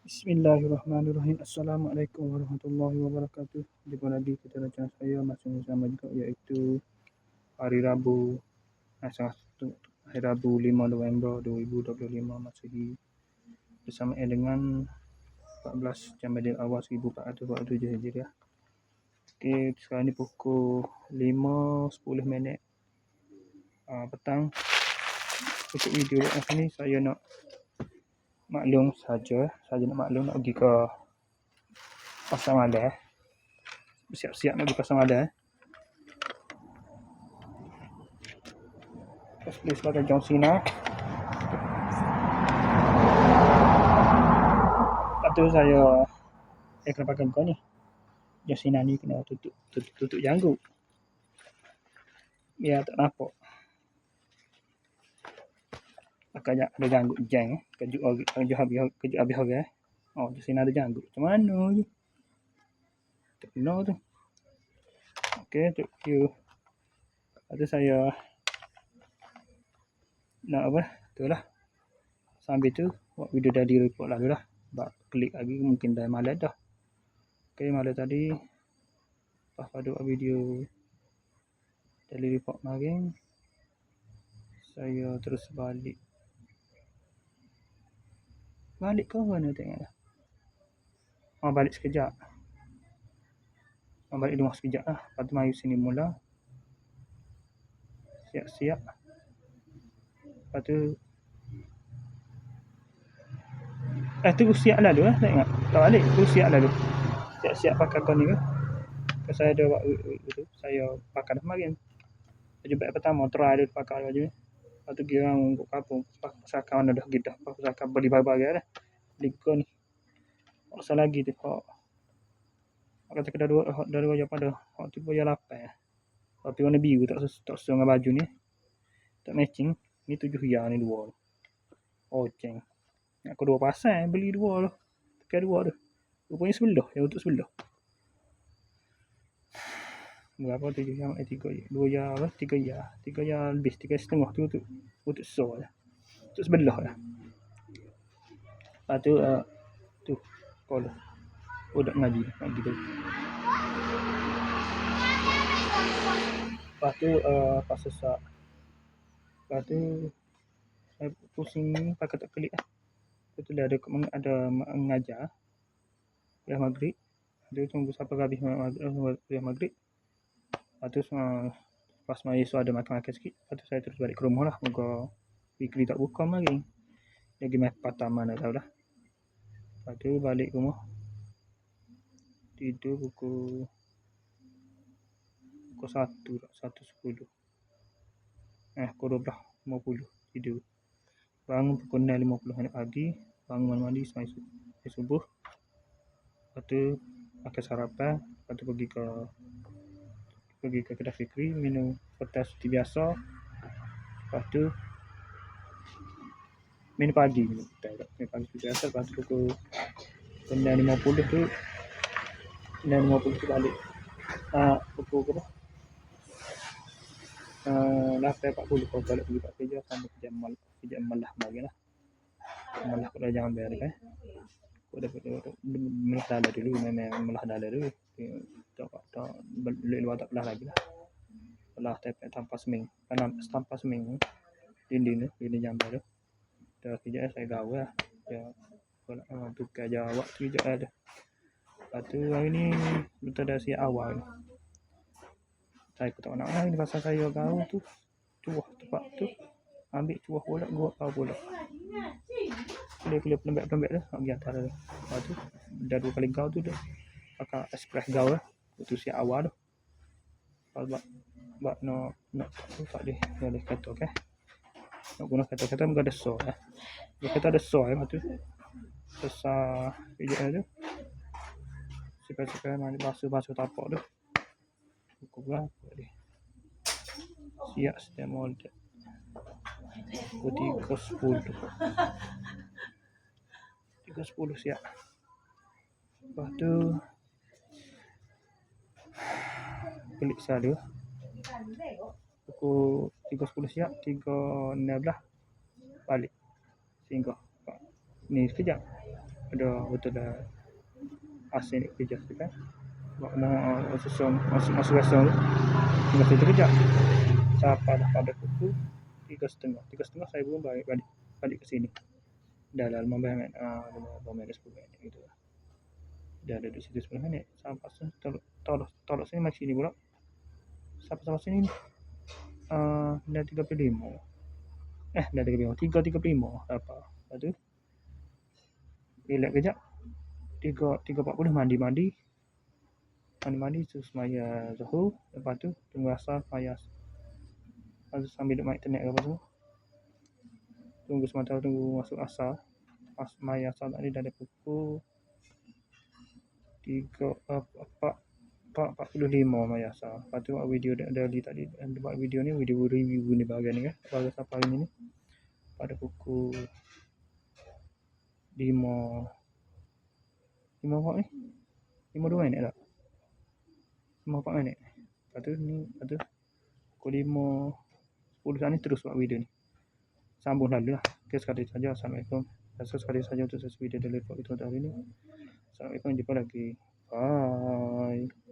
Bismillahirrahmanirrahim. Assalamualaikum warahmatullahi wabarakatuh. Jumpa lagi kita rancangan saya masih sama juga, iaitu hari Rabu, hari Rabu 5 November 2025 Masehi, bersama dengan 14 Jamadil Awal 1447 Hijriah. Okey, sekarang ni pukul 5.10 minit petang. Untuk video ni saya nak maklum saja nak maklum nak pergi ke pasar malam. Siap-siap nak pergi pasar malam. Cosplay sebagai John Cena. Lepas tu saya kena pakai kau ni. John Cena ni kena tutup janggut, biar tak nampak. Pakai ada janggut jeng. Kejut habis orang. Oh, John Cena ada janggut. Macam mana je? Tak kena tu. Okey, thank you. Lepas tu saya nak apa? Itulah. Sambil tu buat video dari report lalu lah. Bak klik lagi mungkin dah malam dah. Okey, malam tadi lepas pada buat video dari report malam, saya terus balik ke mana tengok lah. Balik sekejap. Balik rumah sekejap lah. Lepas tu mari sini mula. Siap-siap. Lepas tu tu siap lalu lah. Tengok. Tak balik. Tu siap lalu. Siap-siap pakai kau ni ke. Kalau saya ada buat itu, saya pakai dah kemarin. Baju baik pertama, try dia pakai baju ni. Lepas tu pergi orang untuk kampung. Pasakan mana dah pergi dah. Pasakan beli barang-barang dah. Beli kau ni. Tak usah lagi tu. Kata dah dua jam pada. Tu bayar 8. Tapi warna biru tak sesuai dengan baju ni. Tak matching. Ni 7 riyal ni dua. Oh, ceng. Aku dua pasang beli dua tu. Tekan dua tu. Rupanya sebelah. Yang untuk sebelah. Berapa 7 jam? 3 ya apa? 3 ya. 3 ya lebih. 3,5 tu untuk so lah. Untuk sebelah lah. Lepas tu tu kalau budak ngaji tu. Lepas tu pas sesak. Lepas tu saya pusing pakai tak klik lah. Lepas tu ada mengajar dah maghrib. Dia tunggu sampai habis maghrib. Lepas tu pas mari so ada makan sikit. Lepas tu saya terus balik ke rumah lah. Moga weekly tak buka lagi. Lagi main pataman tak tahu dah. Lepas tu balik rumah. Tidur pukul 1.10. Pukul 12.50 tidur. Bangun pukul 6.50 pagi. Bangun mandi semai subuh. Lepas tu makan sarapan. Lepas tu pergi ke kedai Fikri, minum petas seperti biasa. Lepas tu minum pagi seperti biasa. Lepas tu pukul 9.50 tu balik. Pukul berapa? 8.40 kau balik pergi kerja sampai kerja malah lagi lah. Malah pada jangan bayar kan. Kau dapat melah dalam dulu, memang melah dalam dulu. Tak luar tak belah lagi lah. Belah tanpa seming. Tanpa seming dinding jambar tu. Dah kerja saya gawe lah. Ya kalau tukar jawab kerja ada. Lepas tu hari ni betul dah siap awal. Saya tak nak lah ni pasal saya gaul tu. Cuah tempat tu. Ambil cuah pula, gua pula. Kuliah pelembek tu nak pergi antara tu. Lepas tu dah 2 kali gaul tu dah pakai express gaul lah. Tu siap awal tu. Sebab nak tu tak boleh kata kan. Nak guna kata-kata muka ada so lah. Dia kata ada so lepas tu sesah kerja tu. Sekarang mandi basuh tapak tu. Pukul berapa dia? Siap setiap model. Pukul 3.10 siap. Lepas tu balik selalu. Pukul 3.10 siap. 3.16 balik. Sehingga ni sekejap. ada betul dah asing nak kerja tu kan. Mau susun masuk rasa tu. Tinggal saya kejap. Sampai dah pada pukul 3.30 saya belum balik ke sini. Dah lah 15 minit. 15 minit 10 minit gitu lah. Dah ada di situ 10 minit. Sampai sini tolak sini macam sini pula. Sampai sini dah 35. Dah 35. 3.35 apa. Lepas tu relax kejap. 3.40 mandi terus semaya Zuhur. Lepas tu tunggu asar semaya. Lepas tu sambil duduk main internet ke apa semua. Tunggu sementara tunggu masuk asar. Pas semaya asar tadi dah ada pukul 4.45 maya asar. Lepas tu buat video dari tadi. Buat video ni video review ni bahagian ni kan. Bahagian sampai hari ni. Pada pukul 5 apa ni? 52 minit tak? 54 minit. Lepas tu pukul 5 10 saat ni terus buat video ni. Sambung lalu lah. Okay, sekali saja. Assalamualaikum. Sekali saja untuk video dari vlog kita hari ni. Assalamualaikum. Jumpa lagi. Bye.